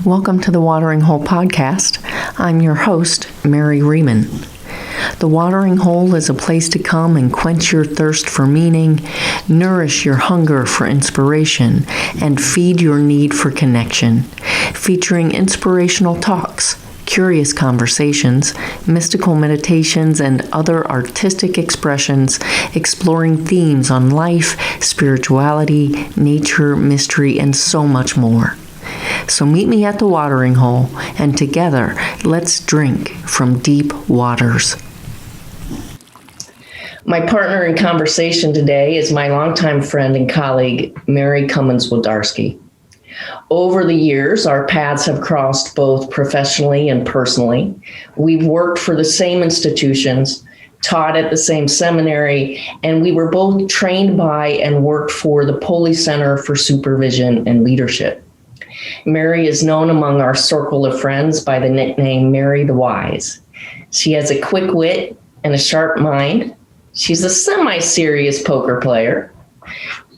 Welcome to the Watering Hole podcast. I'm your host, Mary Reaman. The Watering Hole is a place to come and quench your thirst for meaning, nourish your hunger for inspiration, and feed your need for connection, featuring inspirational talks, curious conversations, mystical meditations, and other artistic expressions exploring themes on life, spirituality, nature, mystery, and so much more. So meet me at the watering hole, and together, let's drink from deep waters. My partner in conversation today is my longtime friend and colleague, Mary Cummins Wlodarski. Over the years, our paths have crossed both professionally and personally. We've worked for the same institutions, taught at the same seminary, and we were both trained by and worked for the Poli Center for Supervision and Leadership. Mary is known among our circle of friends by the nickname Mary the Wise. She has a quick wit and a sharp mind. She's a semi-serious poker player.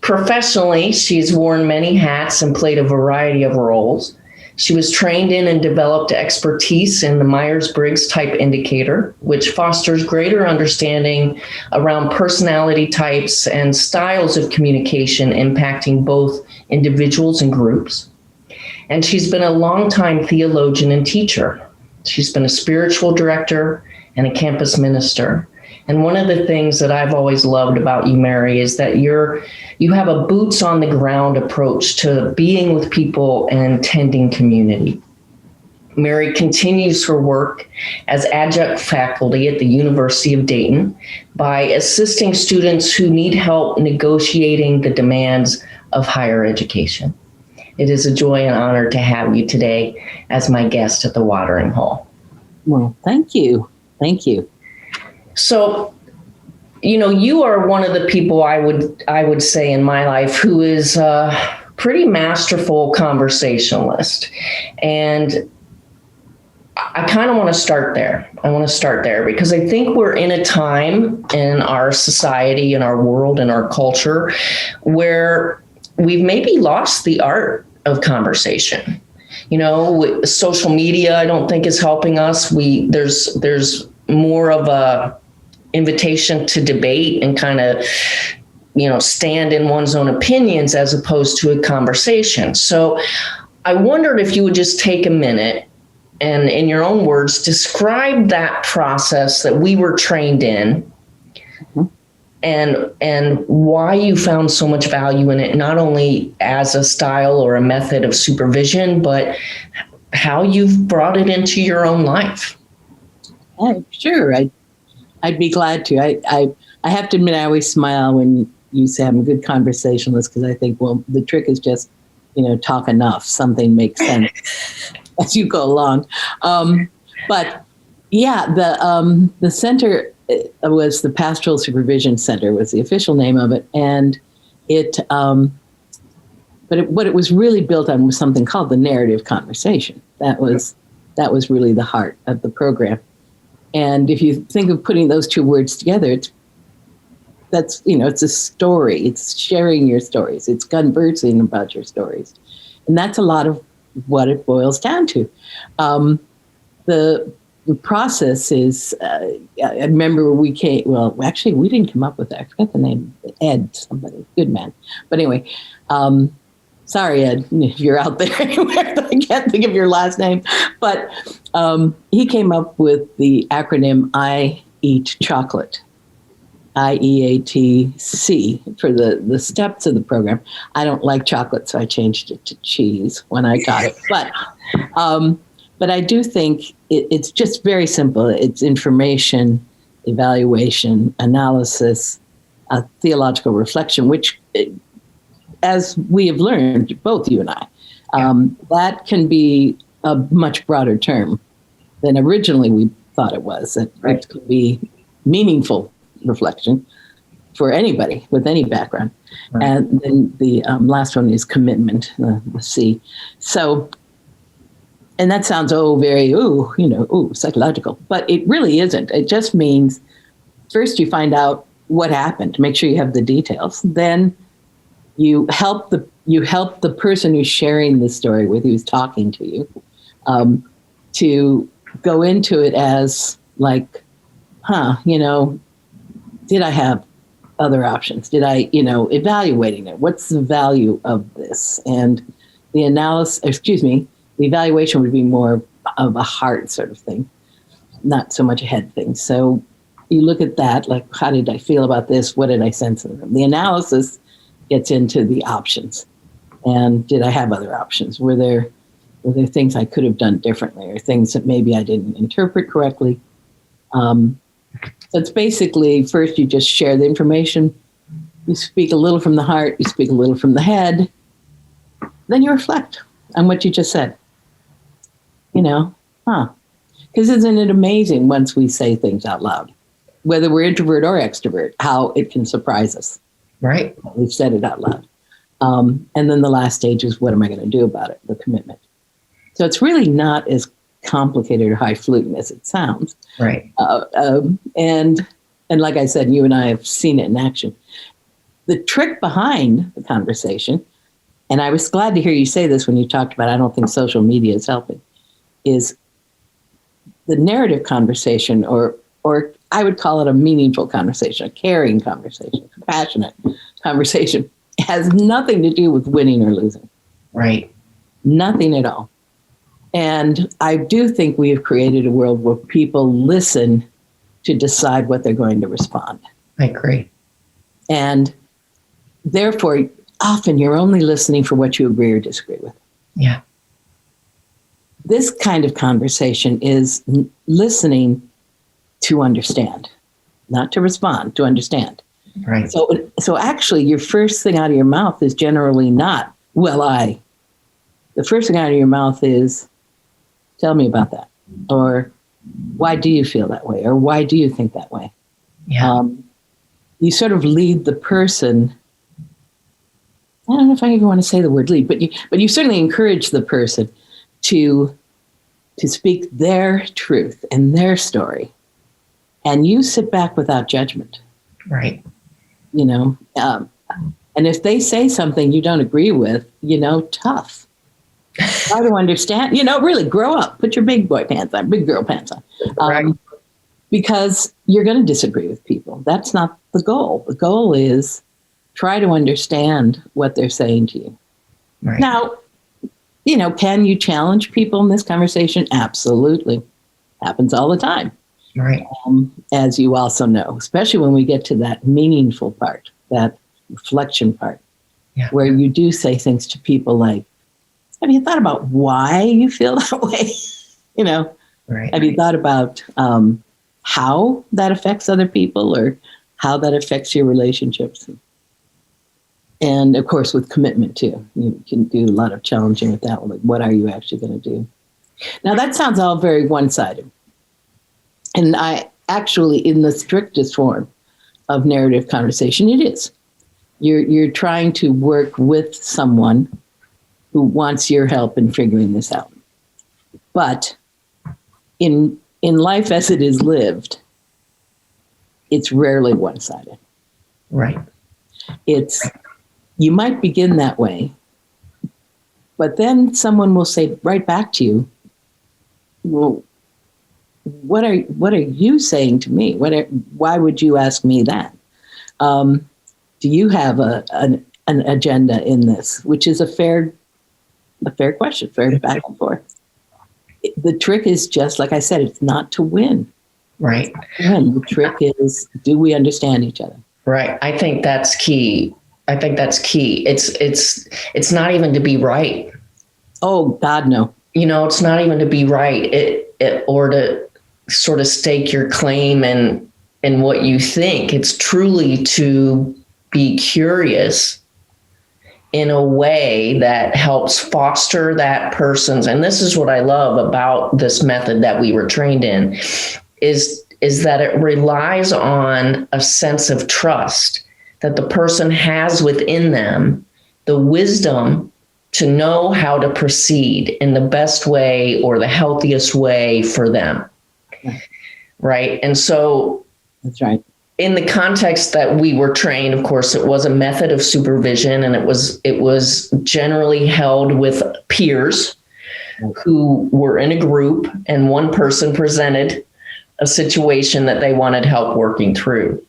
Professionally, she's worn many hats and played a variety of roles. She was trained in and developed expertise in the Myers-Briggs type indicator, which fosters greater understanding around personality types and styles of communication impacting both individuals and groups. And she's been a longtime theologian and teacher. She's been a spiritual director and a campus minister. And one of the things that I've always loved about you, Mary, is that you have a boots on the ground approach to being with people and tending community. Mary continues her work as adjunct faculty at the University of Dayton by assisting students who need help negotiating the demands of higher education. It is a joy and honor to have you today as my guest at the Watering Hole. Well, thank you. Thank you. So, you are one of the people I would say in my life who is a pretty masterful conversationalist. And I kind of want to start there. Because I think we're in a time in our society, in our world, in our culture where we've maybe lost the art of conversation. Social media, I don't think is helping us. There's more of a invitation to debate and kind of, stand in one's own opinions as opposed to a conversation. So I wondered if you would just take a minute and, in your own words, describe that process that we were trained in. And why you found so much value in it, not only as a style or a method of supervision, but how you've brought it into your own life. Sure, I'd be glad to. I have to admit, I always smile when you say I'm a good conversationalist, because I think, well, the trick is just, talk enough. Something makes sense as you go along. But yeah, the center was the Pastoral Supervision Center, was the official name of it. And what it was really built on was something called the narrative conversation. That was really the heart of the program. And if you think of putting those two words together, it's a story. It's sharing your stories. It's conversing about your stories. And that's a lot of what it boils down to. The process is, I remember we didn't come up with that. I forgot the name, Ed, somebody, good man. But anyway, sorry, Ed, if you're out there anywhere, I can't think of your last name. But he came up with the acronym I Eat Chocolate, IEATC, for the steps of the program. I don't like chocolate, so I changed it to cheese when I got it. But I do think it's just very simple. It's information, evaluation, analysis, theological reflection, which, as we have learned, both you and I, that can be a much broader term than originally we thought it was. It could be meaningful reflection for anybody with any background. Right. And then the last one is commitment, the C. So, and that sounds, very, psychological, but it really isn't. It just means first you find out what happened, make sure you have the details. Then you help the person who's sharing the story with you, who's talking to you, to go into it as like, did I have other options? Did I, evaluating it? What's the value of this? And the evaluation would be more of a heart sort of thing, not so much a head thing. So you look at that, like, how did I feel about this? What did I sense in them? The analysis gets into the options. And did I have other options? Were there things I could have done differently, or things that maybe I didn't interpret correctly? So it's basically, first you just share the information. You speak a little from the heart. You speak a little from the head. Then you reflect on what you just said. Because isn't it amazing once we say things out loud, whether we're introvert or extrovert, how it can surprise us. Right. We've said it out loud. And then the last stage is, what am I going to do about it? The commitment. So it's really not as complicated or highfalutin as it sounds. Right. And like I said, you and I have seen it in action. The trick behind the conversation, and I was glad to hear you say this when you talked about, I don't think social media is helping, is the narrative conversation, or I would call it a meaningful conversation, a caring conversation, compassionate conversation. It has nothing to do with winning or losing. Right. Nothing at all. And I do think we have created a world where people listen to decide what they're going to respond. I agree. And therefore, often you're only listening for what you agree or disagree with. Yeah. This kind of conversation is listening to understand, not to respond, to understand. Right. So actually, your first thing out of your mouth is generally not, the first thing out of your mouth is, tell me about that. Or, why do you feel that way? Or, why do you think that way? Yeah. You sort of lead the person. I don't know if I even want to say the word lead, but you certainly encourage the person to speak their truth and their story. And you sit back without judgment. Right. And if they say something you don't agree with, tough. Try to understand, really grow up, put your big boy pants on, big girl pants on. Right. Because you're going to disagree with people. That's not the goal. The goal is try to understand what they're saying to you. Right. Now, can you challenge people in this conversation? Absolutely. Happens all the time. Right. As you also know, especially when we get to that meaningful part, that reflection part, where you do say things to people like, have you thought about why you feel that way? Right. Have you thought about how that affects other people, or how that affects your relationships? And of course, with commitment too, you can do a lot of challenging with that one. Like, what are you actually going to do? Now that sounds all very one-sided. And I actually, in the strictest form of narrative conversation, it is. You're trying to work with someone who wants your help in figuring this out. But in life as it is lived, it's rarely one-sided. Right. You might begin that way, but then someone will say right back to you, well, what are you saying to me? Why would you ask me that? Do you have an agenda in this? Which is a fair question, fair back and forth. The trick is, just like I said, it's not to win. Right. The trick is, do we understand each other? Right. I think that's key. It's not even to be right. Oh, God, no. It's not even to be right, or to sort of stake your claim and what you think. It's truly to be curious in a way that helps foster that person's, and this is what I love about this method that we were trained in, is that it relies on a sense of trust that the person has within them, the wisdom to know how to proceed in the best way or the healthiest way for them. Right. And so that's right. in the context that we were trained, of course, it was a method of supervision, and it was generally held with peers who were in a group, and one person presented a situation that they wanted help working through.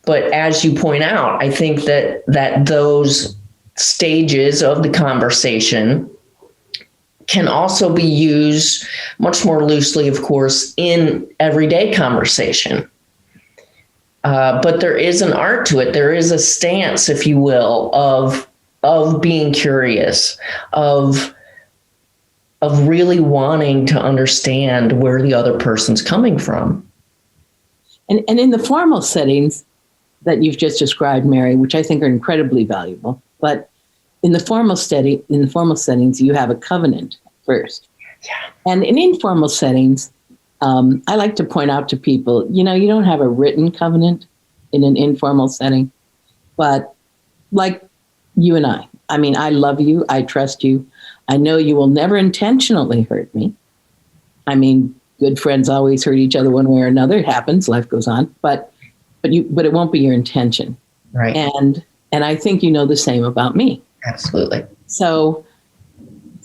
But as you point out, I think that those stages of the conversation can also be used much more loosely, of course, in everyday conversation. But there is an art to it. There is a stance, if you will, of being curious, of really wanting to understand where the other person's coming from. And in the formal settings that you've just described, Mary, which I think are incredibly valuable, but in the formal settings, you have a covenant first. Yeah. And in informal settings, I like to point out to people, you don't have a written covenant in an informal setting, but like you and I mean, I love you. I trust you. I know you will never intentionally hurt me. I mean, good friends always hurt each other one way or another. It happens. Life goes on, but it won't be your intention. Right. And I think the same about me. Absolutely. So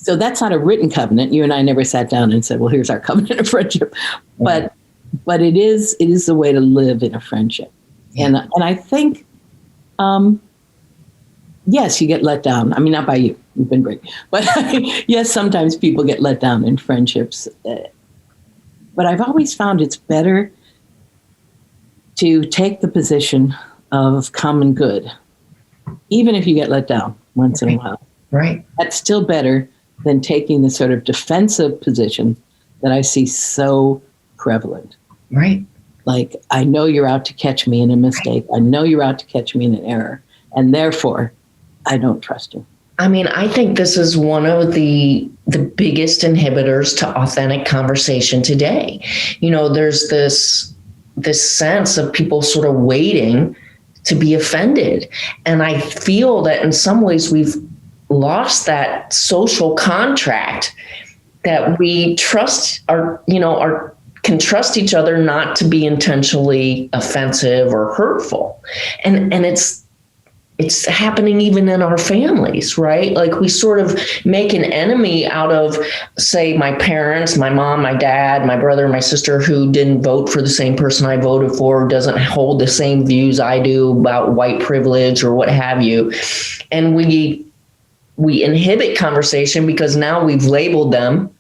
that's not a written covenant. You and I never sat down and said, well, here's our covenant of friendship. But it is the way to live in a friendship. Yeah. And I think, yes, you get let down. I mean, not by you. You've been great. But yes, sometimes people get let down in friendships. But I've always found it's better to take the position of common good, even if you get let down once in a while. Right. That's still better than taking the sort of defensive position that I see so prevalent. Right. Like, I know you're out to catch me in a mistake. I know you're out to catch me in an error. And therefore, I don't trust you. I mean, I think this is one of the biggest inhibitors to authentic conversation today. There's this sense of people sort of waiting to be offended. And I feel that in some ways we've lost that social contract that we trust can trust each other not to be intentionally offensive or hurtful. And it's happening even in our families, right? Like, we sort of make an enemy out of, say, my parents, my mom, my dad, my brother, my sister, who didn't vote for the same person I voted for, doesn't hold the same views I do about white privilege or what have you. And we inhibit conversation because now we've labeled them,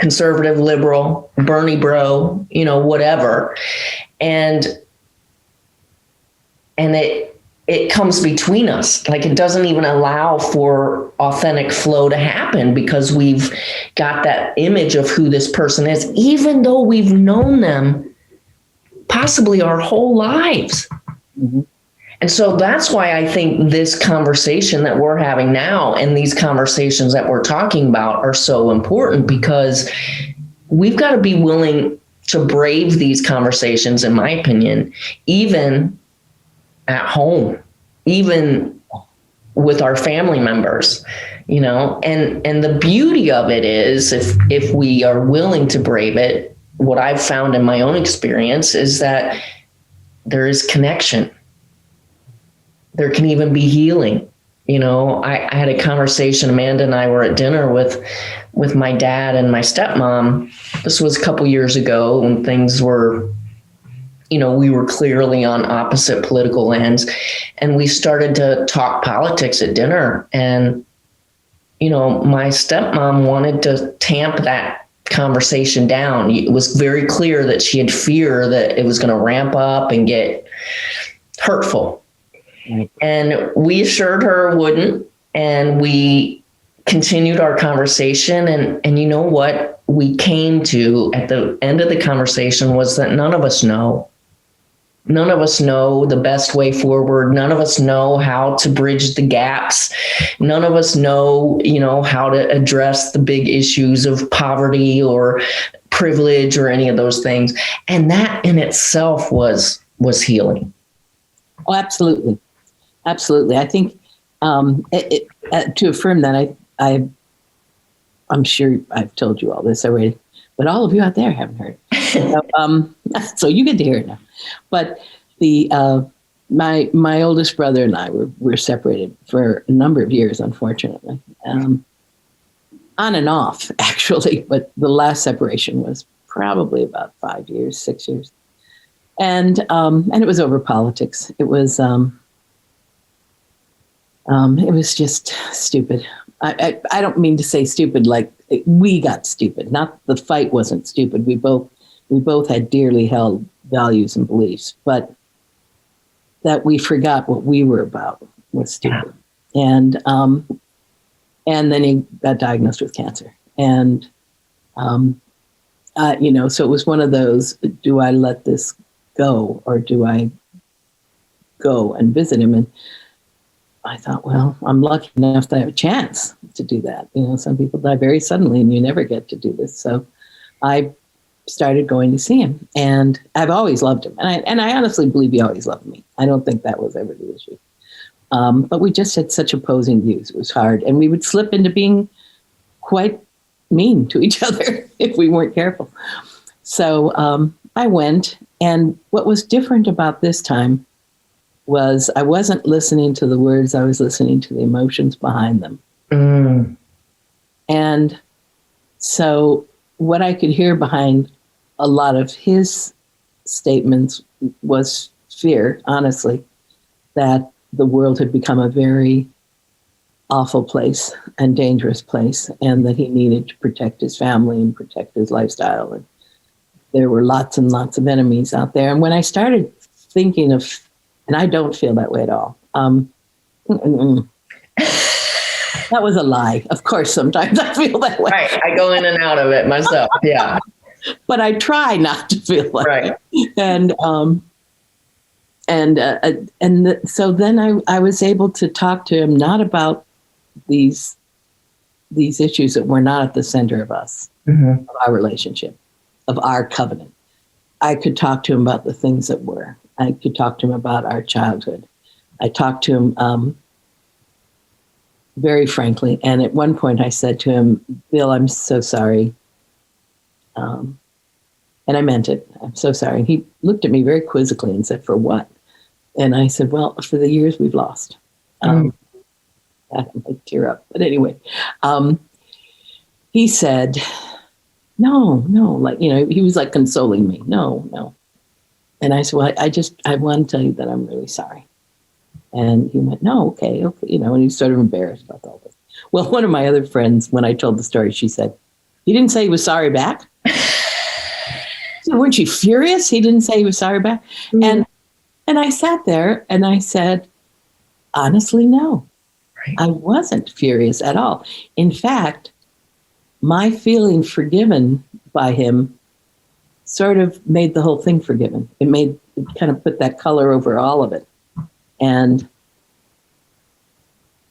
conservative, liberal, Bernie bro, whatever. And it comes between us. Like, it doesn't even allow for authentic flow to happen because we've got that image of who this person is, even though we've known them possibly our whole lives. Mm-hmm. And so that's why I think this conversation that we're having now and these conversations that we're talking about are so important, because we've got to be willing to brave these conversations, in my opinion, even at home, even with our family members, and the beauty of it is if we are willing to brave it, what I've found in my own experience is that there is connection. There can even be healing. I had a conversation, Amanda and I were at dinner with my dad and my stepmom. This was a couple years ago when things were, we were clearly on opposite political ends, and we started to talk politics at dinner. And, my stepmom wanted to tamp that conversation down. It was very clear that she had fear that it was going to ramp up and get hurtful. Right. And we assured her it wouldn't. And we continued our conversation. And you know what we came to at the end of the conversation was that none of us know. None of us know the best way forward. None of us know how to bridge the gaps. None of us know, how to address the big issues of poverty or privilege or any of those things. And that in itself was healing. Oh, absolutely. Absolutely. I think to affirm that, I'm sure I've told you all this already, but all of you out there haven't heard it. So you get to hear it now. But the my oldest brother and I were separated for a number of years, unfortunately, on and off, actually. But the last separation was probably about 5 years, 6 years, and it was over politics. It was just stupid. I don't mean to say stupid like we got stupid. Not the fight wasn't stupid. We both had dearly held values and beliefs, but that we forgot what we were about was stupid. Yeah. And then he got diagnosed with cancer. And, so it was one of those, do I let this go or do I go and visit him? And I thought, well, I'm lucky enough that I have a chance to do that. Some people die very suddenly and you never get to do this. So I started going to see him, and I've always loved him. And I honestly believe he always loved me. I don't think that was ever the issue. But we just had such opposing views. It was hard. And we would slip into being quite mean to each other if we weren't careful. So I went, and what was different about this time was I wasn't listening to the words, I was listening to the emotions behind them. Mm. And so what I could hear behind a lot of his statements was fear, honestly, that the world had become a very awful place and dangerous place, and that he needed to protect his family and protect his lifestyle. And there were lots and lots of enemies out there. And when I started thinking of, and I don't feel that way at all. That was a lie. Of course, sometimes I feel that way. Right. I go in and out of it myself. Yeah. But I try not to feel like right. So then I was able to talk to him not about these issues that were not at the center of us, of our relationship, of our covenant. I could talk to him about the things that were. I could talk to him about our childhood. I talked to him very frankly. And at one point I said to him, Bill, I'm so sorry. And I meant it. I'm so sorry. And he looked at me very quizzically and said, for what? And I said, well, for the years we've lost. I might tear up. But anyway, he said, no, like, he was like consoling me. No. And I said, well, I want to tell you that I'm really sorry. And he went, no, okay. And he was sort of embarrassed about all this. Well, one of my other friends, when I told the story, she said, he didn't say he was sorry back? So weren't you furious? He didn't say he was sorry back? Mm. And I sat there and I said, honestly, no. Right. I wasn't furious at all. In fact, my feeling forgiven by him sort of made the whole thing forgiven. It kind of put that color over all of it. And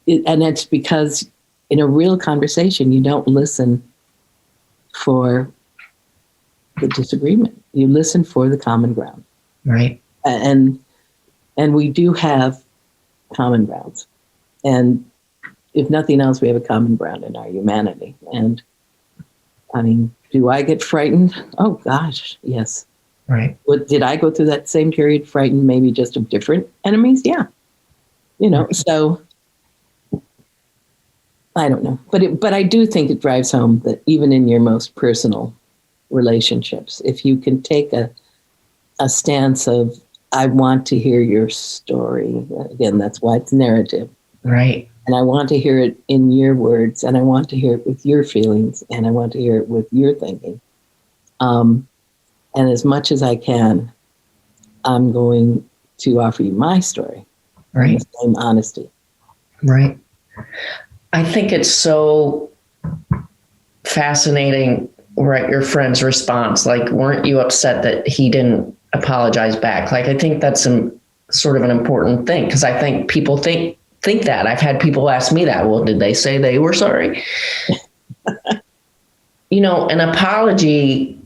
it's because in a real conversation, you don't listen for the disagreement. You listen for the common ground. Right. And we do have common grounds. And if nothing else, we have a common ground in our humanity. And I mean, do I get frightened? Oh, gosh, yes. Right. Did I go through that same period frightened, maybe just of different enemies? Yeah. So I don't know. But I do think it drives home that even in your most personal relationships, if you can take a stance of, I want to hear your story. Again, that's why it's narrative. Right. And I want to hear it in your words, and I want to hear it with your feelings, and I want to hear it with your thinking. And as much as I can, I'm going to offer you my story. Right. With the same honesty. Right. I think it's so fascinating, right? Your friend's response, like, weren't you upset that he didn't apologize back? Like, I think that's sort of an important thing, because I think people think that. I've had people ask me that. Well, did they say they were sorry? An apology,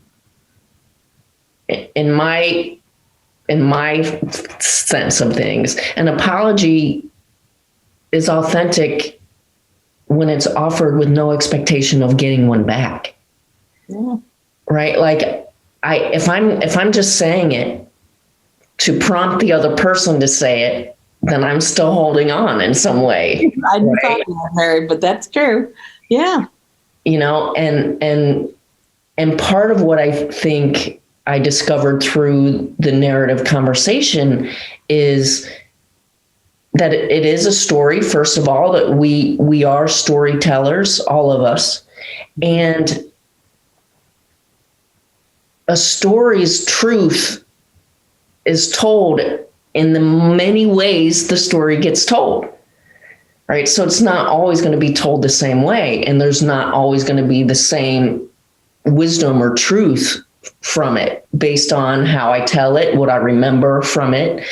in my sense of things, an apology is authentic when it's offered with no expectation of getting one back. Yeah. right? Like if I'm just saying it to prompt the other person to say it, then I'm still holding on in some way. I didn't thought of that, Mary, but that's true. Yeah. You know, and part of what I think I discovered through the narrative conversation is that it is a story, first of all, that we are storytellers, all of us. And a story's truth is told in the many ways the story gets told, right? So it's not always going to be told the same way, and there's not always going to be the same wisdom or truth from it based on how I tell it, what I remember from it,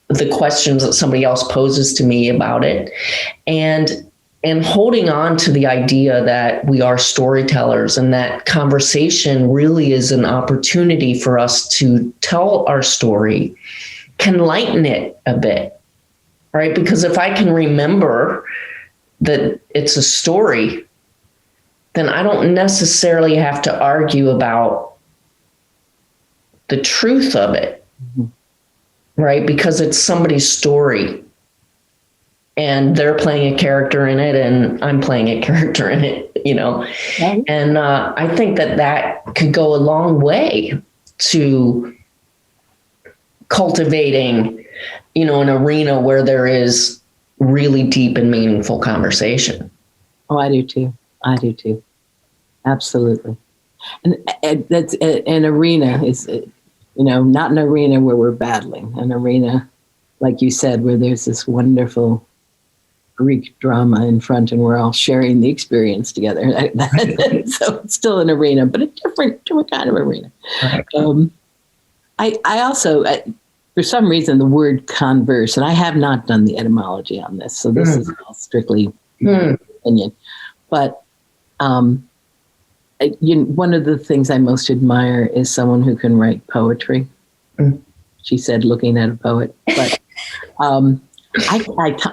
the questions that somebody else poses to me about it. And holding on to the idea that we are storytellers and that conversation really is an opportunity for us to tell our story can lighten it a bit, right? Because if I can remember that it's a story, then I don't necessarily have to argue about the truth of it, right? Because it's somebody's story. And they're playing a character in it, and I'm playing a character in it, you know. Right. And I think that could go a long way to cultivating, you know, an arena where there is really deep and meaningful conversation. Oh, I do too. Absolutely. And that's an arena is, you know, not an arena where we're battling, an arena, like you said, where there's this wonderful Greek drama in front and we're all sharing the experience together. So it's still an arena, but a different kind of arena. Right. I also, for some reason, the word converse, and I have not done the etymology on this, so this is all strictly opinion. But one of the things I most admire is someone who can write poetry. She said, looking at a poet. But I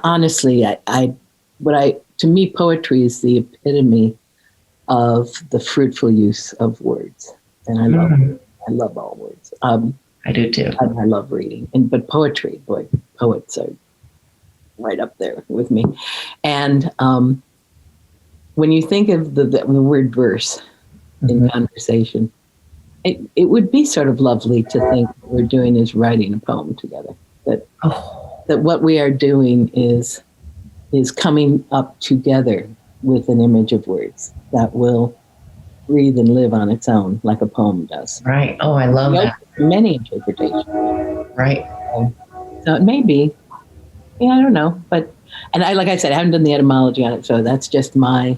honestly, to me, poetry is the epitome of the fruitful use of words, and I love all words. I do too. I love reading, but poetry, boy, poets are right up there with me. And when you think of the word verse in conversation, it would be sort of lovely to think what we're doing is writing a poem together. That what we are doing is coming up together with an image of words that will breathe and live on its own like a poem does. Right. Oh, I love that. Many interpretations. Right. So it may be, I don't know. But, and like I said, I haven't done the etymology on it, so that's just my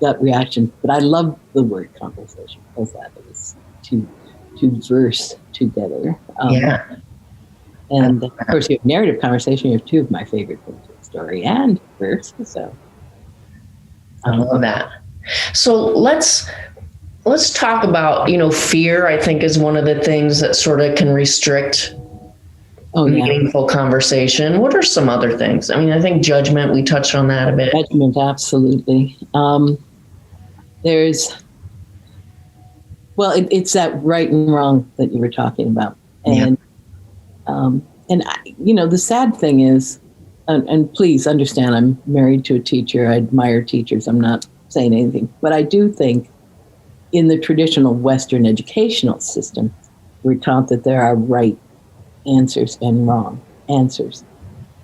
gut reaction. But I love the word conversation because that is to verse together. And of course, you have narrative conversation. You have two of my favorite things: story and verse. So I love that. So let's talk about, fear. I think is one of the things that sort of can restrict meaningful conversation. What are some other things? I mean, I think judgment. We touched on that a bit. Judgment, absolutely. It's that right and wrong that you were talking about, and. The sad thing is, and please understand, I'm married to a teacher. I admire teachers. I'm not saying anything, but I do think in the traditional Western educational system, we're taught that there are right answers and wrong answers.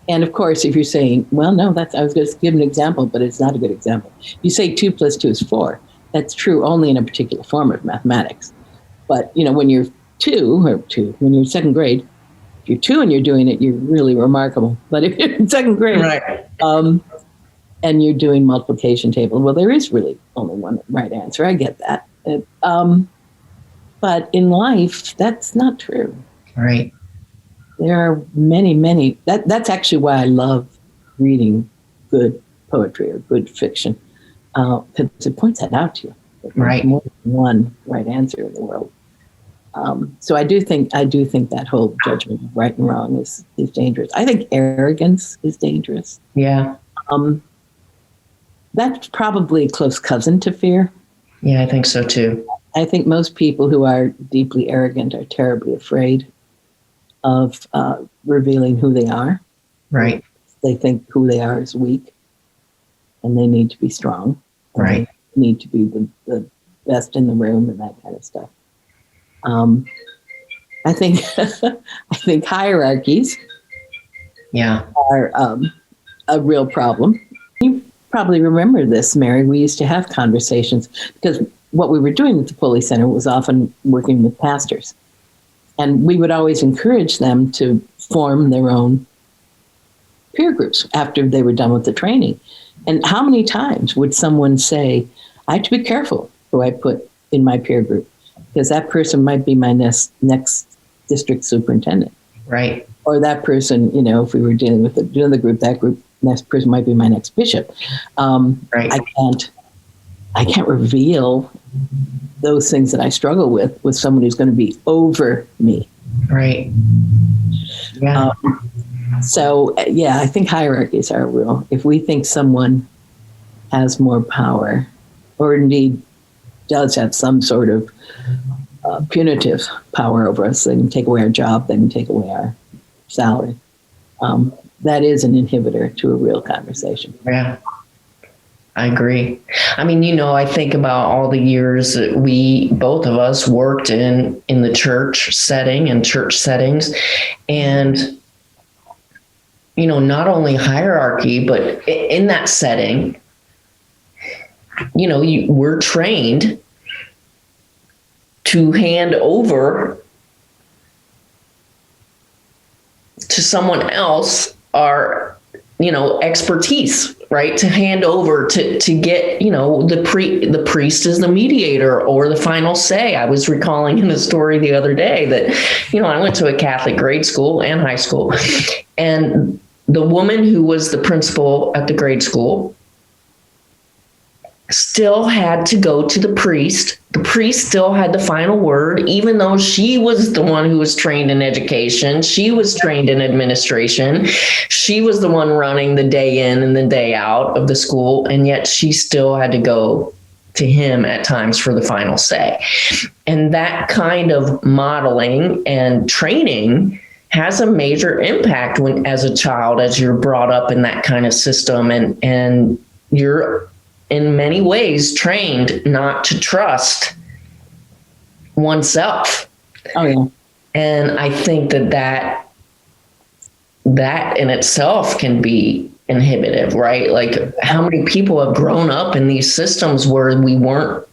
And of course, if you're saying, well, no, I was going to give an example, but it's not a good example. You say 2 + 2 is 4. That's true only in a particular form of mathematics. But, when you're when you're in second grade, if you're 2 and you're doing it, you're really remarkable. But if you're in second grade, right. And you're doing multiplication table, well, there is really only one right answer. I get that. But in life, that's not true. Right. There are many, many. That's actually why I love reading good poetry or good fiction, because it points that out to you. Right. More than one right answer in the world. So I do think that whole judgment of right and wrong is dangerous. I think arrogance is dangerous. Yeah. That's probably a close cousin to fear. Yeah, I think so too. I think most people who are deeply arrogant are terribly afraid of revealing who they are. Right. They think who they are is weak, and they need to be strong. Right. They need to be the best in the room and that kind of stuff. I think I think hierarchies are a real problem. You probably remember this, Mary. We used to have conversations because what we were doing at the Pulley Center was often working with pastors. And we would always encourage them to form their own peer groups after they were done with the training. And how many times would someone say, I have to be careful who I put in my peer group, because that person might be my next district superintendent. Right. Or that person, if we were dealing with another group, that group, next person might be my next bishop. Right. I can't reveal those things that I struggle with someone who's going to be over me. Right. Yeah. I think hierarchies are real. If we think someone has more power, or indeed does have some sort of punitive power over us, they can take away our job, they can take away our salary. That is an inhibitor to a real conversation. Yeah. I agree. I mean, I think about all the years that both of us worked in the church setting and church settings, and, not only hierarchy, but in that setting, we're trained to hand over to someone else our, expertise, right? To hand over to get, the priest is the mediator or the final say. I was recalling in a story the other day that, I went to a Catholic grade school and high school, and the woman who was the principal at the grade school still had to go to the priest. The priest still had the final word, even though she was the one who was trained in education. She was trained in administration. She was the one running the day in and the day out of the school. And yet she still had to go to him at times for the final say. And that kind of modeling and training has a major impact when, as a child, as you're brought up in that kind of system, and you're in many ways trained not to trust oneself. Oh, yeah. And I think that in itself can be inhibitive, right? Like, how many people have grown up in these systems where we weren't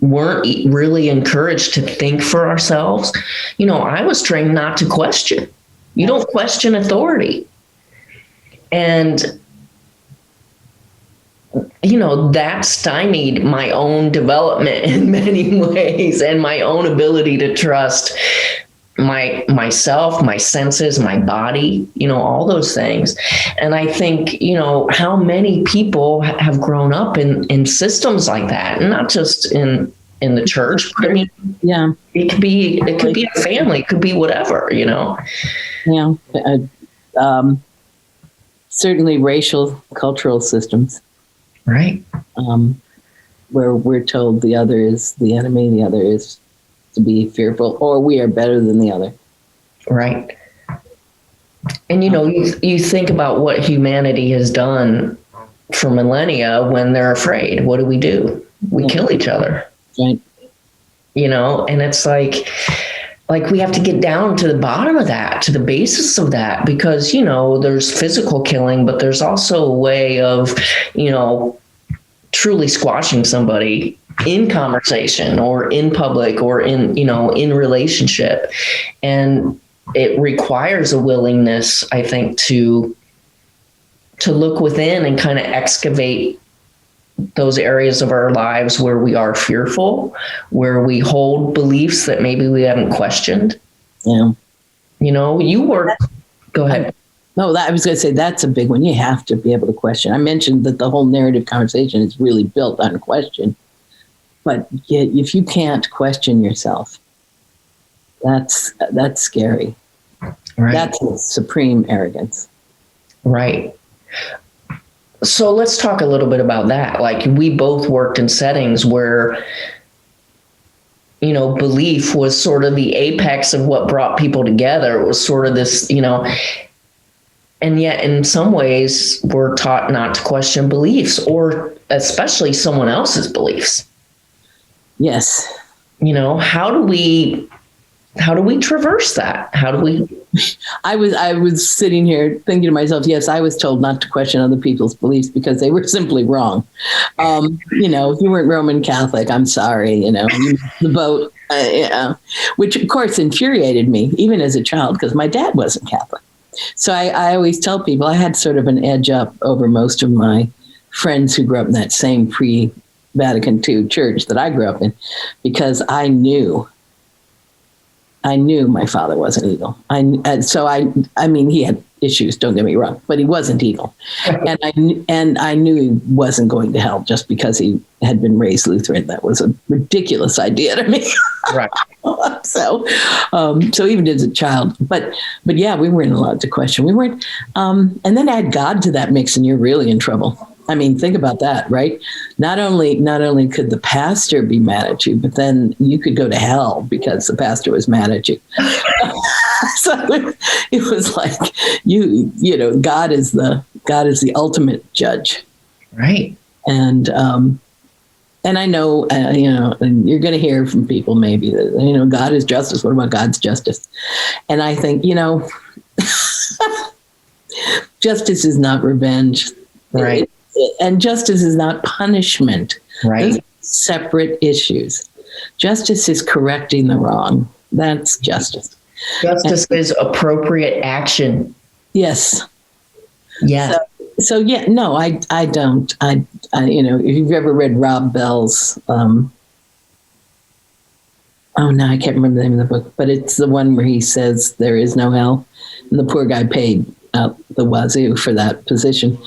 really encouraged to think for ourselves? I was trained not to question. You don't question authority. And that stymied my own development in many ways, and my own ability to trust myself, my senses, my body, all those things. And I think, how many people have grown up in systems like that, and not just in the church, but I mean, yeah, it could be a family, it could be whatever, Yeah. Certainly racial, cultural systems. Right. Where we're told the other is the enemy, the other is to be fearful, or we are better than the other. Right. And, you think about what humanity has done for millennia when they're afraid. What do? We kill each other. Right. And it's like we have to get down to the bottom of that, to the basis of that, because, there's physical killing, but there's also a way of, truly squashing somebody in conversation or in public or in relationship. And it requires a willingness, I think, to look within and kind of excavate those areas of our lives where we are fearful, where we hold beliefs that maybe we haven't questioned. Yeah. Go ahead. No, I was going to say that's a big one. You have to be able to question. I mentioned that the whole narrative conversation is really built on question. But if you can't question yourself, that's scary. Right. That's supreme arrogance. Right. So let's talk a little bit about that. Like, we both worked in settings where belief was sort of the apex of what brought people together. It was sort of this, and yet in some ways we're taught not to question beliefs, or especially someone else's beliefs. Yes. How do we traverse that? How do we? I was sitting here thinking to myself, yes, I was told not to question other people's beliefs because they were simply wrong. If you weren't Roman Catholic, I'm sorry, you the vote, which of course infuriated me even as a child because my dad wasn't Catholic. So I always tell people I had sort of an edge up over most of my friends who grew up in that same pre-Vatican II church that I grew up in, because I knew my father wasn't evil. I mean, he had issues, don't get me wrong, but he wasn't evil. And I knew he wasn't going to hell just because he had been raised Lutheran. That was a ridiculous idea to me. Right. So even as a child, but yeah, we weren't allowed to question. We weren't. And then add God to that mix, and you're really in trouble. I mean, think about that, right? Not only could the pastor be mad at you, but then you could go to hell because the pastor was mad at you. So it was like God is the ultimate judge, right? And I know and you're going to hear from people maybe that God is justice. What about God's justice? And I think justice is not revenge, right? And justice is not punishment. Right. Those are separate issues. Justice is correcting the wrong. That's justice. Justice is appropriate action. Yes. Yeah. So yeah, no, I don't. I if you've ever read Rob Bell's, oh no, I can't remember the name of the book, but it's the one where he says there is no hell, and the poor guy paid out the wazoo for that position.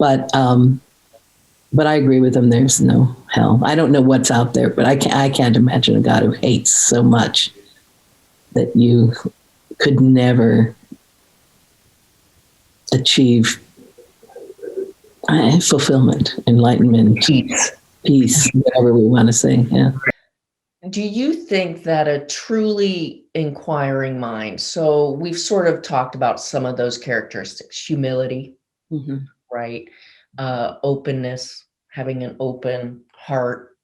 But I agree with him. There's no hell. I don't know what's out there, but I can't imagine a God who hates so much that you could never achieve fulfillment, enlightenment, peace, whatever we want to say. Yeah. Do you think that a truly inquiring mind, so we've sort of talked about some of those characteristics, humility, Mm-hmm. right? Openness, having an open heart,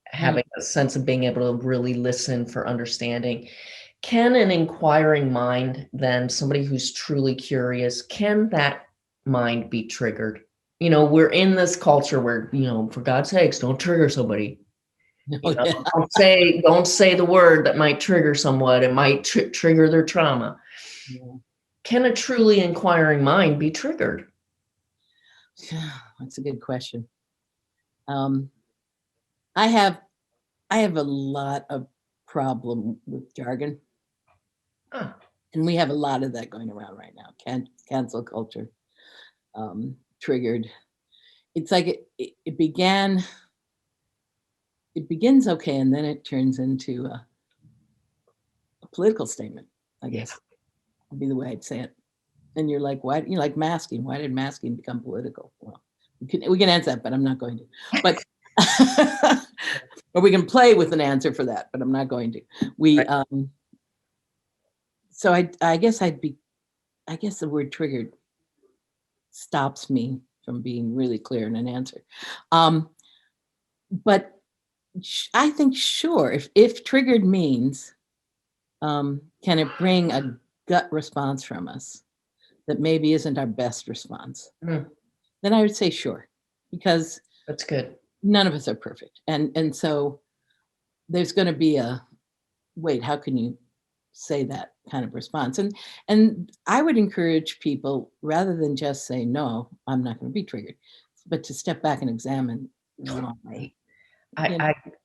having a sense of being able to really listen for understanding. Can an inquiring mind, then somebody who's truly curious, can that mind be triggered? We're in this culture where, for God's sakes, don't trigger somebody. Yeah. Don't say the word that might trigger someone. It might trigger their trauma. Yeah. Can a truly inquiring mind be triggered? That's a good question. I have a lot of problem with jargon. And we have a lot of that going around right now. Cancel culture, triggered. It's like it begins okay, and then it turns into a political statement, I guess, would be the way I'd say it. And you're like, why? Like masking. Why did masking become political? Well, we can answer that, but I'm not going to. But or we can play with an answer for that, but I'm not going to. So I guess the word triggered stops me from being really clear in an answer. But I think, sure, if triggered means, can it bring a gut response from us that maybe isn't our best response? Then I would say sure, because that's good. None of us are perfect. And so there's going to be wait, how can you say that kind of response? And I would encourage people, rather than just say, no, I'm not going to be triggered, but to step back and examine why.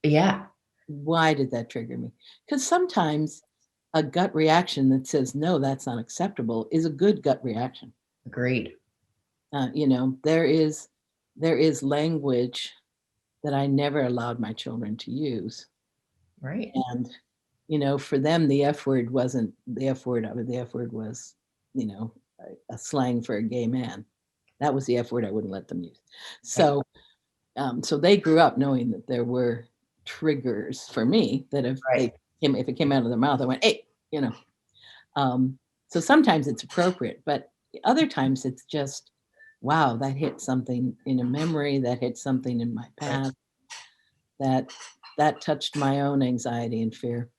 Yeah. Why did that trigger me? Because sometimes a gut reaction that says, no, that's not acceptable, is a good gut reaction. Agreed. There is language that I never allowed my children to use. Right. And, for them, the F word wasn't the F word of it. The F word was, a slang for a gay man. That was the F word I wouldn't let them use. So, so they grew up knowing that there were triggers for me that if Right. if it came out of their mouth, I went, hey, you know. So sometimes it's appropriate, but other times it's just, wow, that hit something in a memory, that hit something in my Right. past, that touched my own anxiety and fear.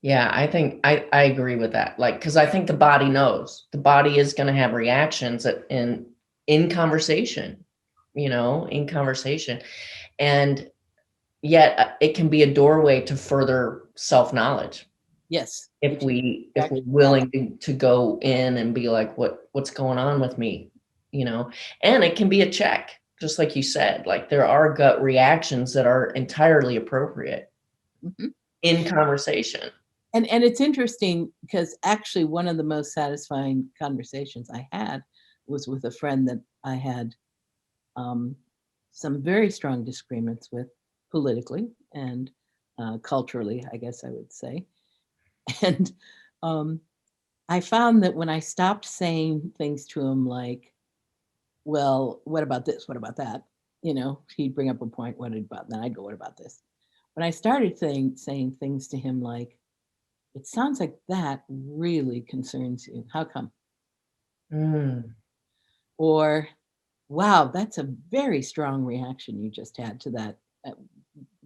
Yeah, I think I agree with that. Like, because I think the body knows. The body is going to have reactions in conversation, in conversation. And yet it can be a doorway to further self-knowledge Yes. if we're willing to go in and be like, what's going on with me, And it can be a check, just like you said. Like, there are gut reactions that are entirely appropriate Mhm. in conversation. And it's interesting because actually one of the most satisfying conversations I had was with a friend that I had um, some very strong disagreements with politically and culturally, I guess I would say. And um, I found that when I stopped saying things to him like, well, what about this? What about that? He'd bring up a point, what about that? Then I'd go, what about this? When I started saying things to him like, it sounds like that really concerns you. How come? Mm, Or, wow, that's a very strong reaction you just had to that. Uh,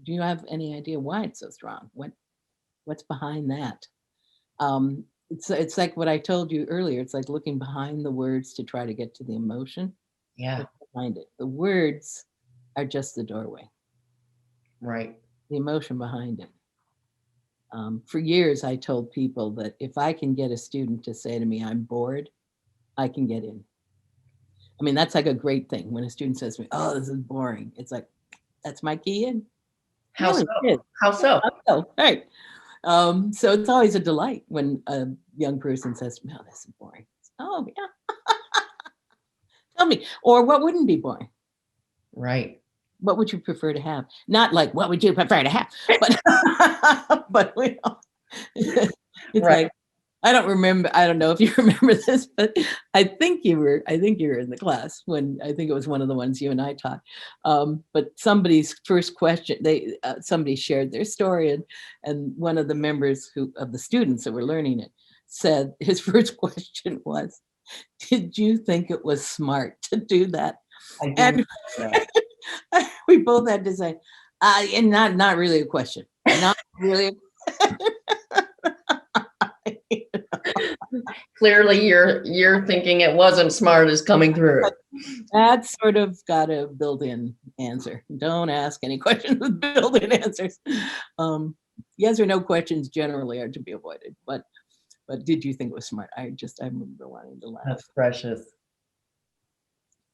Do you have any idea why it's so strong? What's behind that? It's like what I told you earlier. It's like looking behind the words to try to get to the emotion. yeah, What's behind it? The words are just the doorway. right. The emotion behind it. For years, I told people that if I can get a student to say to me, "I'm bored," I can get in. I mean, that's like a great thing when a student says to me, "Oh, this is boring." It's like, that's my key in. How so? Really is. How so? Oh, right. So it's always a delight when a young person says, "No, this is boring." Oh, yeah. Tell me. Or what wouldn't be boring? Right. What would you prefer to have? Not like, what would you prefer to have? But, but it's Right. like, I don't remember. I don't know if you remember this, but I think you were in the class when I think it was one of the ones you and I taught. But somebody's first question, somebody shared their story, and one of the members of the students that were learning it said his first question was, "Did you think it was smart to do that?" I do And remember that. we both had to say, and not really a question, not really. Clearly, you're thinking it wasn't smart is coming through. That's sort of got a built-in answer. Don't ask any questions with built-in answers. Yes or no questions generally are to be avoided. But did you think it was smart? I remember wanting to laugh. That's precious.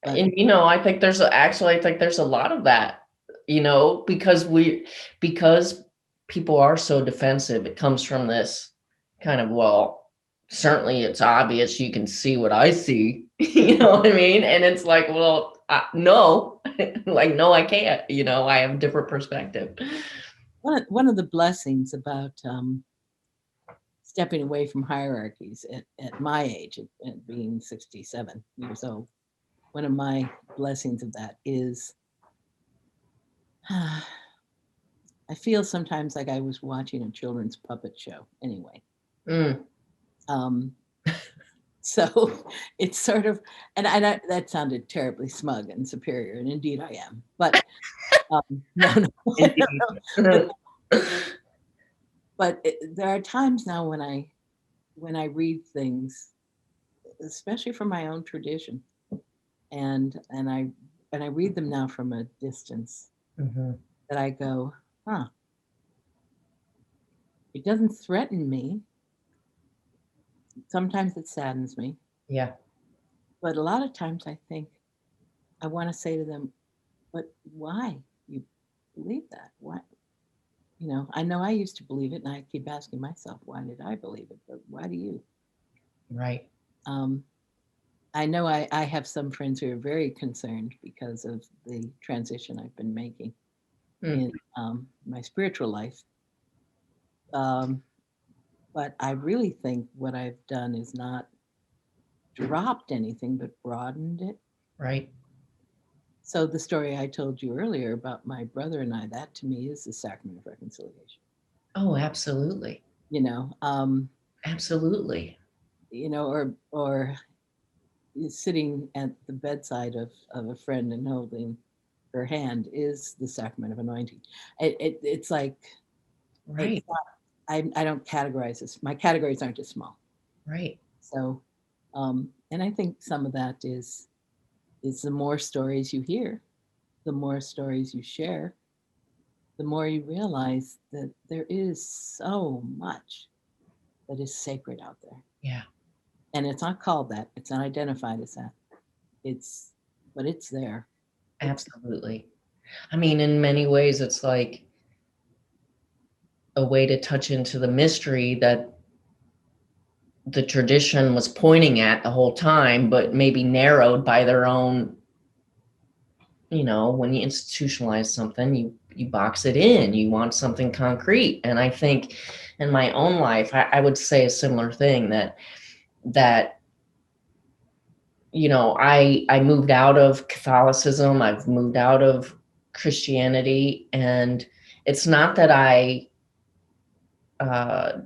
But And I think I think there's a lot of that, because people are so defensive. It comes from this kind of, well, certainly it's obvious you can see what I see, you know what I mean? And it's like, well, no, like, no, I can't, I have a different perspective. one of the blessings about stepping away from hierarchies at my age, at being 67 years old, one of my blessings of that is I feel sometimes like I was watching a children's puppet show anyway. Mm, Um, so it's sort of, and that sounded terribly smug and superior, and indeed I am. But no, no, indeed. but, there are times now when I read things, especially from my own tradition, and I read them now from a distance, Mhm. that I go, huh, it doesn't threaten me. Sometimes it saddens me, Yeah, but a lot of times I think I want to say to them, but why you believe that? Why? I know I used to believe it, and I keep asking myself, why did I believe it? But why do you? right. Um, I know I have some friends who are very concerned because of the transition I've been making Mm, in my spiritual life. Um, but I really think what I've done is not dropped anything, but broadened it. right. So the story I told you earlier about my brother and I, that to me is the sacrament of reconciliation. Oh, absolutely. You know, Absolutely. or sitting at the bedside of a friend and holding her hand is the sacrament of anointing. It's like, it's Right. not, I don't categorize this. My categories aren't as small. Right. So, and I think some of that is the more stories you hear, the more stories you share, the more you realize that there is so much that is sacred out there. Yeah. And it's not called that. It's not identified as that. But it's there. Absolutely. I mean, in many ways, it's like a way to touch into the mystery that the tradition was pointing at the whole time, but maybe narrowed by their own, when you institutionalize something, you box it in, you want something concrete. And I think in my own life, I would say a similar thing that I moved out of Catholicism, I've moved out of Christianity, and it's not that uh,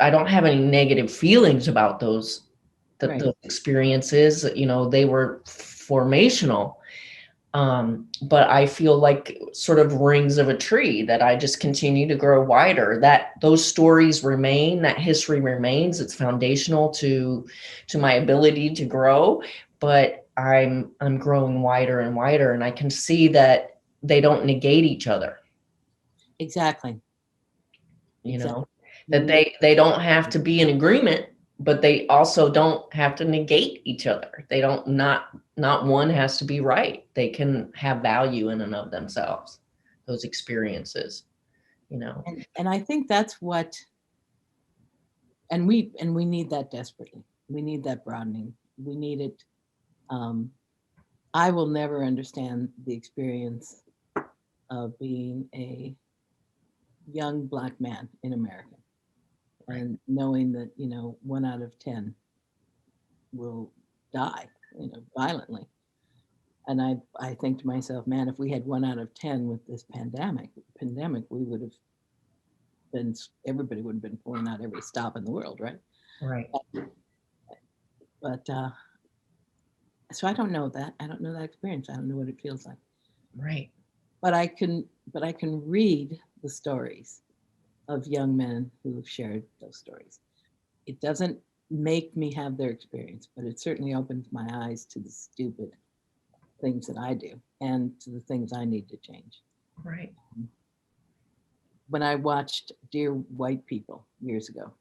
I don't have any negative feelings about Right. those experiences. They were formational. But I feel like sort of rings of a tree that I just continue to grow wider, that those stories remain, that history remains. It's foundational to my ability to grow, but I'm growing wider and wider, and I can see that they don't negate each other, Exactly. Exactly. that Mhm. they don't have to be in agreement, but they also don't have to negate each other. They don't not one has to be right. They can have value in and of themselves, those experiences, you know. And I think that's what, and we need that desperately. We need that broadening. We need it. Um, I will never understand the experience of being a young Black man in America Right. and knowing that, 1 out of 10 will die, violently. And I think to myself, man, if we had 1 out of 10 with this pandemic, we would have been, everybody would have been pulling out every stop in the world, right? Right. But so I don't know that. I don't know that experience. I don't know what it feels like. Right. But I can read the stories of young men who have shared those stories. It doesn't make me have their experience, but it certainly opens my eyes to the stupid things that I do and to the things I need to change. Right. When I watched Dear White People years ago,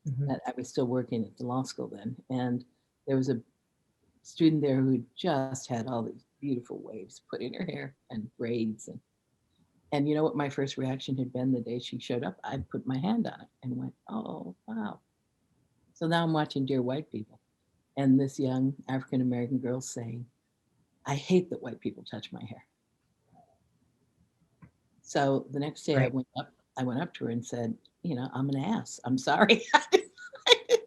Mhm. that I was still working at the law school then, and there was a student there who just had all these beautiful waves put in her hair and braids, and you know what my first reaction had been the day she showed up? I put my hand on it and went, oh wow. So now I'm watching Dear White People, and this young African American girl saying, I hate that white people touch my hair. So the next day Right. I went up to her and said, I'm an ass. I'm sorry.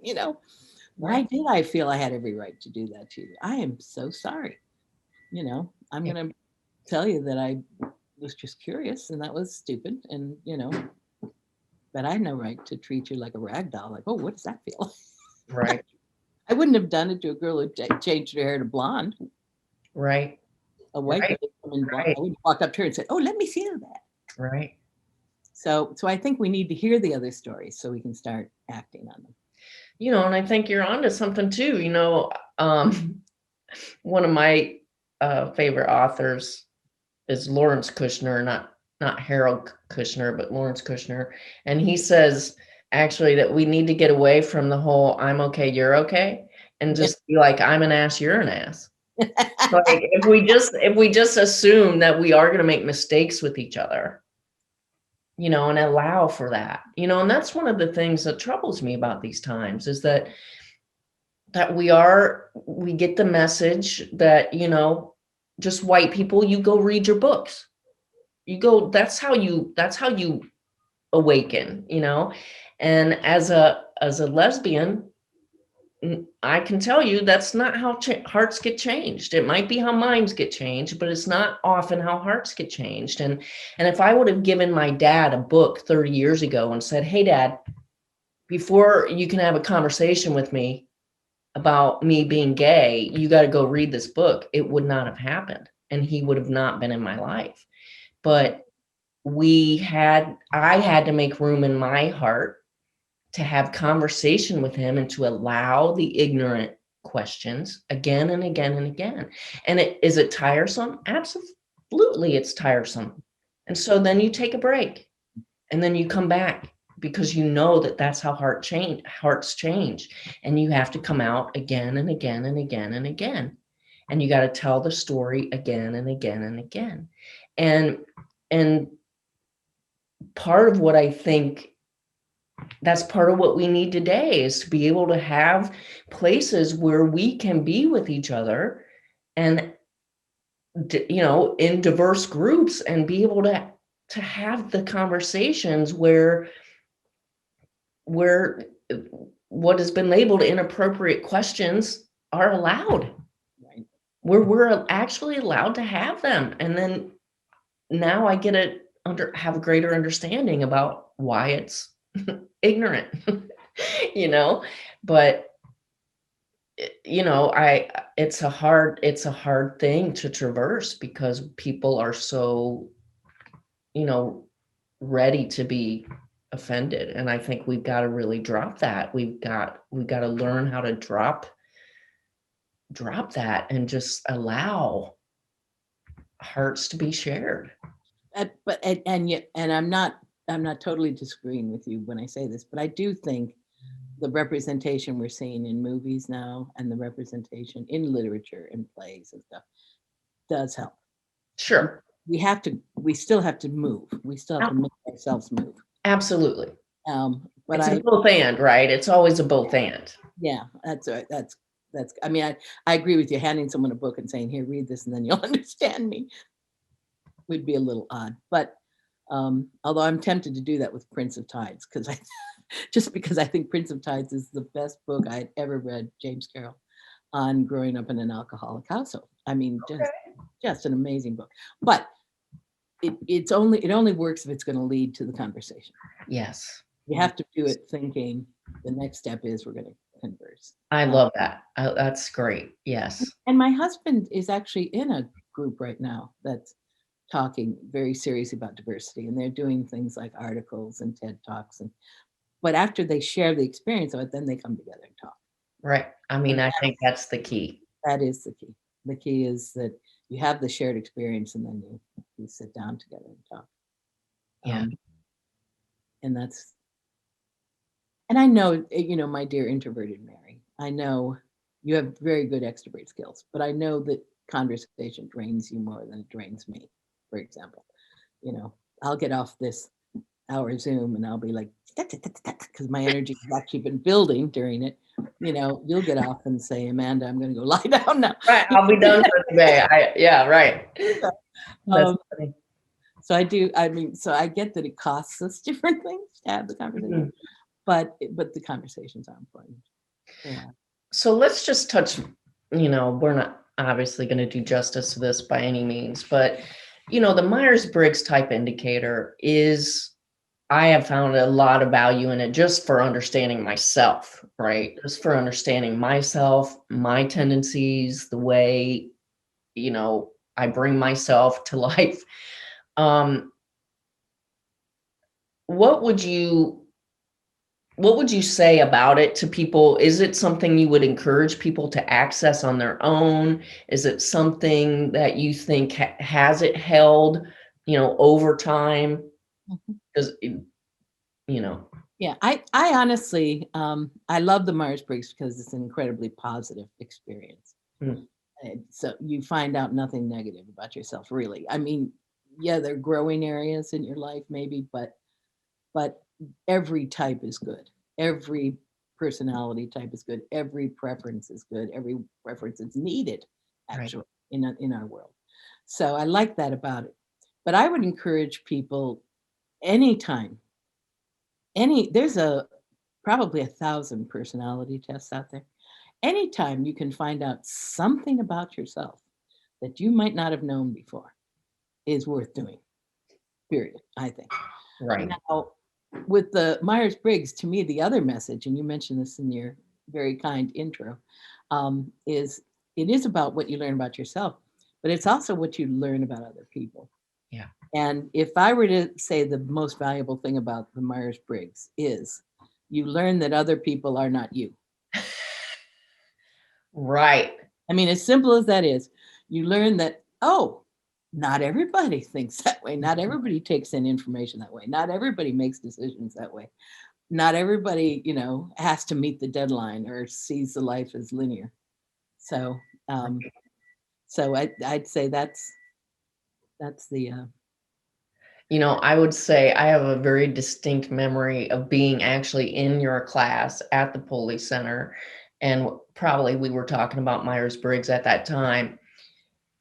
you know, why Right. did I feel I had every right to do that to you? I am so sorry. I'm Yeah. going to tell you that I was just curious and that was stupid. And, but I had no right to treat you like a rag doll. Like, oh, what does that feel? Right. I wouldn't have done it to a girl who changed her hair to blonde. Right. A white girl Right. would come in blonde. Right. I would have walked up to her and said, oh, let me see that. Right. So I think we need to hear the other stories so we can start acting on them. And I think you're onto something too. One of my favorite authors is Lawrence Kushner, not Harold Kushner, but Lawrence Kushner, and he says actually that we need to get away from the whole "I'm okay, you're okay," and just be like, "I'm an ass, you're an ass." Like if we just assume that we are going to make mistakes with each other, and allow for that, and that's one of the things that troubles me about these times is that we get the message that, just white people, you go read your books. You go, that's how you awaken. And as a lesbian, I can tell you that's not how hearts get changed. It might be how minds get changed, but it's not often how hearts get changed. And if I would have given my dad a book 30 years ago and said, "Hey, Dad, before you can have a conversation with me about me being gay, you got to go read this book," it would not have happened, and he would have not been in my life. But I had to make room in my heart to have conversation with him and to allow the ignorant questions again and again and again. And is it tiresome? Absolutely, it's tiresome. And so then you take a break and then you come back, because you know that that's how hearts change. And you have to come out again and again and again and again. And you got to tell the story again and again and again. And part of what I think, that's part of what we need today, is to be able to have places where we can be with each other, and in diverse groups, and be able to have the conversations where what has been labeled inappropriate questions are allowed, Right. where we're actually allowed to have them. And then now I get have a greater understanding about why it's ignorant, but it's a hard thing to traverse, because people are so, ready to be offended. And I think we've got to really drop that. We've got to learn how to drop that and just allow hearts to be shared. And I'm not totally disagreeing with you when I say this, but I do think the representation we're seeing in movies now, and the representation in literature and plays and stuff, does help. Sure. We still have to move. We still have to make ourselves move. Absolutely. But it's a both and, right? It's always a both and. Yeah, that's right. I mean, I agree with you. Handing someone a book and saying, "Here, read this, and then you'll understand me," would be a little odd. But although I'm tempted to do that with Prince of Tides, because I think Prince of Tides is the best book I had ever read, James Carroll, on growing up in an alcoholic household. I mean, just an amazing book. But it only works if it's going to lead to the conversation. Yes. You have to do it thinking the next step is we're going to converse. I love that. That's great. Yes. And my husband is actually in a group right now that's talking very seriously about diversity, and they're doing things like articles and TED Talks, but after they share the experience of it, then they come together and talk. Right. I mean, I think that's the key. That is the key. The key is that you have the shared experience, and then you sit down together and talk. Yeah. And I know, my dear introverted Mary, I know you have very good extrovert skills, but I know that conversation drains you more than it drains me. For example, I'll get off this hour Zoom and I'll be like, because my energy has actually been building during it. You'll get off and say, "Amanda, I'm going to go lie down now." Right. I'll be done for today. Right. That's funny. So I do. I mean, so I get that it costs us different things to have the conversation, but the conversations are important. Yeah. So let's just touch, we're not obviously going to do justice to this by any means, but, the Myers-Briggs type indicator I have found a lot of value in it, just for understanding myself, right? Just for understanding myself, my tendencies, the way, I bring myself to life. What would you say about it to people? Is it something you would encourage people to access on their own? Is it something that you think has it held, over time? Because, Yeah, I honestly, I love the Myers-Briggs because it's an incredibly positive experience. So you find out nothing negative about yourself, really. I mean, yeah, there are growing areas in your life, maybe, but every type is good. Every personality type is good. Every preference is good. Every preference is needed, actually, right, in our world. So I like that about it. But I would encourage people anytime. There's probably 1,000 personality tests out there. anytime you can find out something about yourself that you might not have known before is worth doing, period, I think. Right. Now, with the Myers-Briggs, to me, the other message, and you mentioned this in your very kind intro, is it is about what you learn about yourself, but it's also what you learn about other people. Yeah. And if I were to say the most valuable thing about the Myers-Briggs is you learn that other people are not you. Right. I mean, as simple as that is, you learn that, oh, not everybody thinks that way. Not everybody takes in information that way. Not everybody makes decisions that way. Not everybody, has to meet the deadline or sees the life as linear. So, I'd say that's the. I would say I have a very distinct memory of being actually in your class at the Pulley Center. And probably we were talking about Myers-Briggs at that time.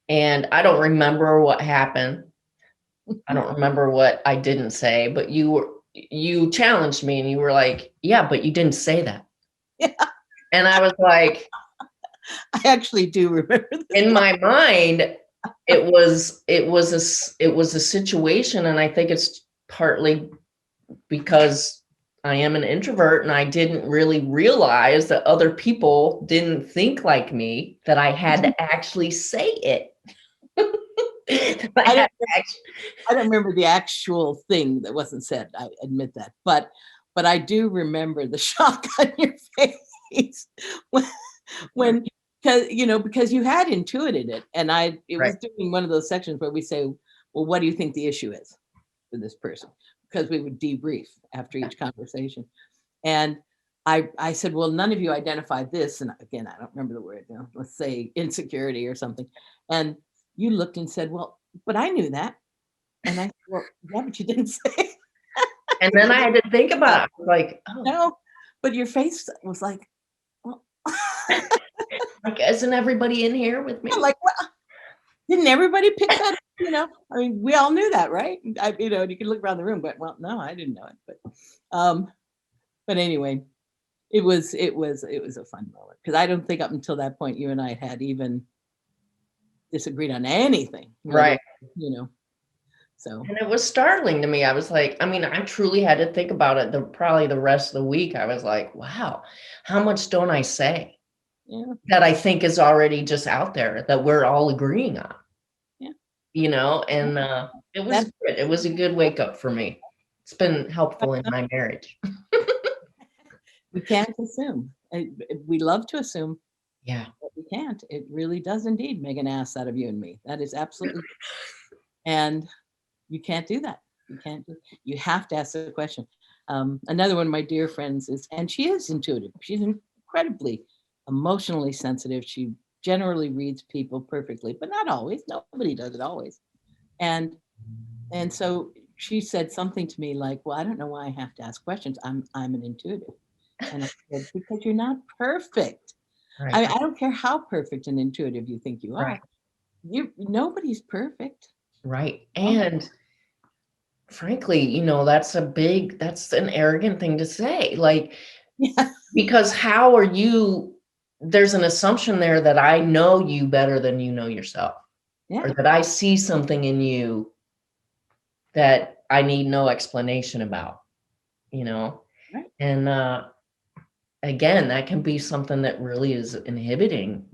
And I don't remember what happened. I don't remember what I didn't say, but you challenged me and you were like, yeah, but you didn't say that. Yeah. And I was like, I actually do remember this. In my mind, it was a situation, and I think it's partly because I am an introvert and I didn't really realize that other people didn't think like me, that I had to actually say it. I don't remember the actual thing that wasn't said. I admit that, but I do remember the shock on your face when because you had intuited it, and it was doing one of those sections where we say, well, what do you think the issue is for this person? Because we would debrief after each conversation, and I said, well, none of you identified this, and again, I don't remember the word. Let's say insecurity or something, and you looked and said, well, but I knew that. And I said, well, yeah, but you didn't say. And then I had to think about it. I was like, oh. No, but your face was like, well. Like, isn't everybody in here with me? Like, well, didn't everybody pick that up? I mean, we all knew that, right? You can look around the room, but well, no, I didn't know it. But anyway, it was a fun moment, because I don't think up until that point you and I had even disagreed on anything, right? So. And it was startling to me. I was like, I truly had to think about it. Probably the rest of the week, I was like, wow, how much don't I say? Yeah. That I think is already just out there that we're all agreeing on. Yeah. And it was good. It was a good wake up for me. It's been helpful in my marriage. We can't assume. We love to assume. Yeah. But we can't. It really does indeed make an ass out of you and me. That is absolutely. And you can't do that. You have to ask the question. Another one of my dear friends and she is intuitive. She's incredibly emotionally sensitive. She generally reads people perfectly, but not always. Nobody does it always. And so she said something to me like, well, I don't know why I have to ask questions. I'm an intuitive. And I said, because you're not perfect. Right. I don't care how perfect and intuitive you think you are. Right. Nobody's perfect. Right. And frankly, that's an arrogant thing to say. Like, yeah. Because how are you? There's an assumption there that I know you better than you know yourself. Yeah. Or that I see something in you that I need no explanation about, Right. And again, that can be something that really is inhibiting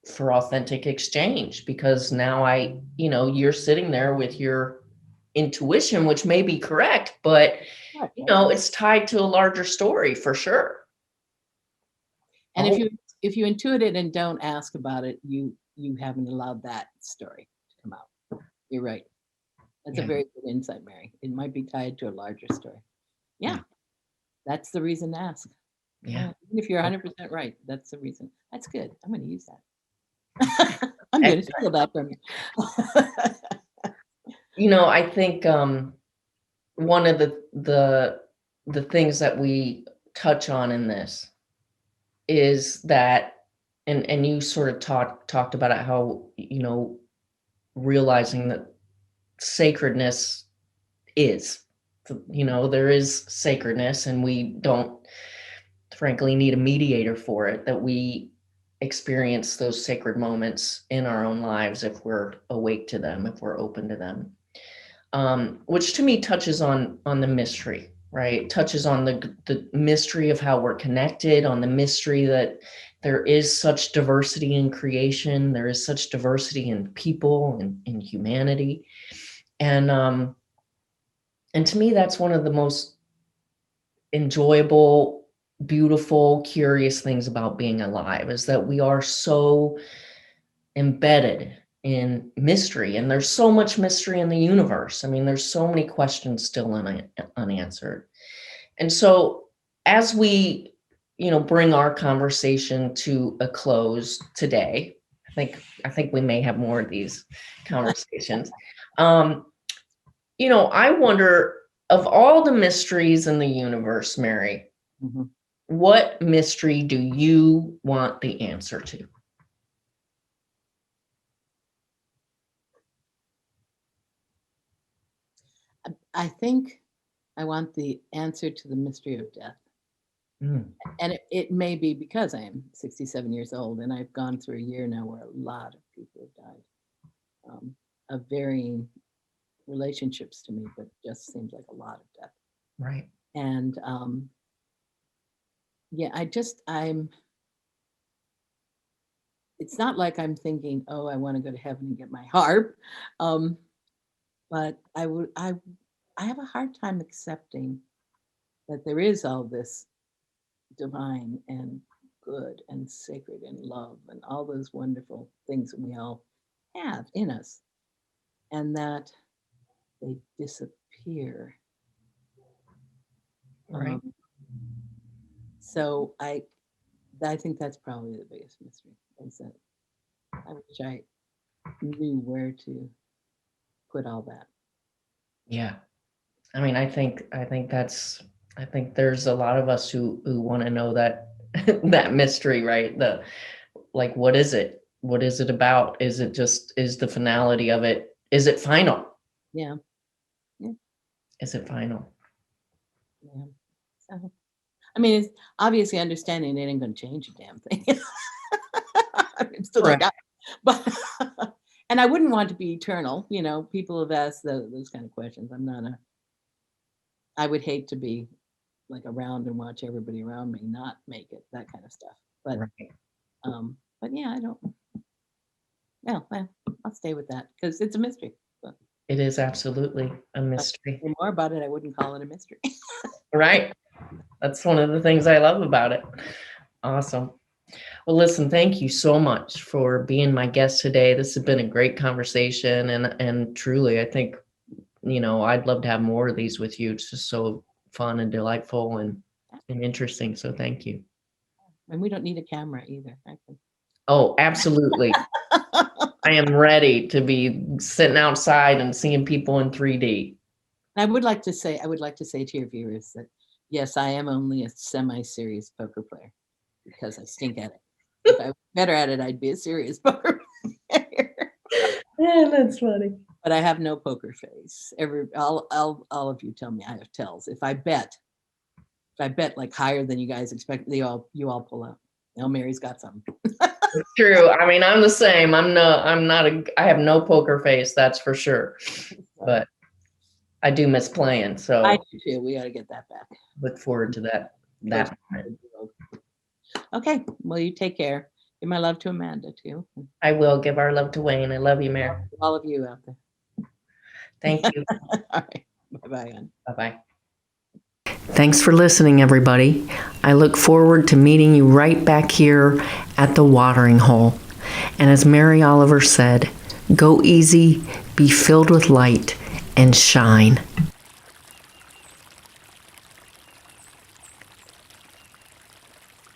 for authentic exchange, because now you're sitting there with your intuition, which may be correct, but it's tied to a larger story for sure. And if you intuit it and don't ask about it, you haven't allowed that story to come out. You're right. That's a very good insight, Mary. It might be tied to a larger story. Yeah. That's the reason to ask. Yeah. Even if you're 100% right, that's the reason. That's good. I'm going to use that. I'm going to steal that from you. I think one of the things that we touch on in this is that, and you sort of talked about it, how, realizing that sacredness is, there is sacredness, and we don't, frankly need a mediator for it, that we experience those sacred moments in our own lives if we're awake to them, if we're open to them. Which to me touches on the mystery, right? Touches on the mystery of how we're connected, on the mystery that there is such diversity in creation, there is such diversity in people and in humanity. And to me, that's one of the most enjoyable, beautiful, curious things about being alive, is that we are so embedded in mystery, and there's so much mystery in the universe. I mean, there's so many questions still unanswered. And so as we, bring our conversation to a close today, I think we may have more of these conversations. I wonder, of all the mysteries in the universe, Mary, Mm-hmm. what mystery do you want the answer to? I think I want the answer to the mystery of death. Mm. And it may be because I am 67 years old and I've gone through a year now where a lot of people have died, of varying relationships to me, but just seems like a lot of death. Right. And it's not like I'm thinking, oh, I want to go to heaven and get my harp. But I have a hard time accepting that there is all this divine and good and sacred and love and all those wonderful things that we all have in us, and that they disappear. Right. So I think that's probably the biggest mystery, is that I wish I knew where to put all that. Yeah. I mean, I think there's a lot of us who want to know that that mystery, right? What is it? What is it about? Is the finality of it? Is it final? Yeah. Is it final? Yeah. So, I mean, it's obviously understanding it ain't going to change a damn thing. I'm still Right. like, but and I wouldn't want to be eternal. People have asked those kind of questions. I would hate to be like around and watch everybody around me not make it, that kind of stuff. But Right. but yeah, I don't. Well, I'll stay with that because it's a mystery. But It is absolutely a if mystery. I knew more about it, I wouldn't call it a mystery. Right. That's one of the things I love about it. Awesome. Well, listen, thank you so much for being my guest today. This has been a great conversation, and truly, I think, I'd love to have more of these with you. It's just so fun and delightful and interesting. So thank you. And we don't need a camera either. Oh, absolutely. I am ready to be sitting outside and seeing people in 3D. I would like to say to your viewers that yes, I am only a semi-serious poker player because I stink at it. If I was better at it, I'd be a serious poker player. Yeah, that's funny. But I have no poker face. All of you tell me I have tells. If I bet like higher than you guys expect, you all pull out. Mary's got something. It's true. I mean, I'm the same. I have no poker face, that's for sure. But I do miss playing, so I do too. We got to get that back. look forward to that. Okay. Well, you take care. Give my love to Amanda too. I will give our love to Wayne. I love you, Mary. All of you out there. Thank you. All right. Bye-bye. Bye-bye. Thanks for listening, everybody. I look forward to meeting you right back here at the watering hole. And as Mary Oliver said, go easy, be filled with light, and shine.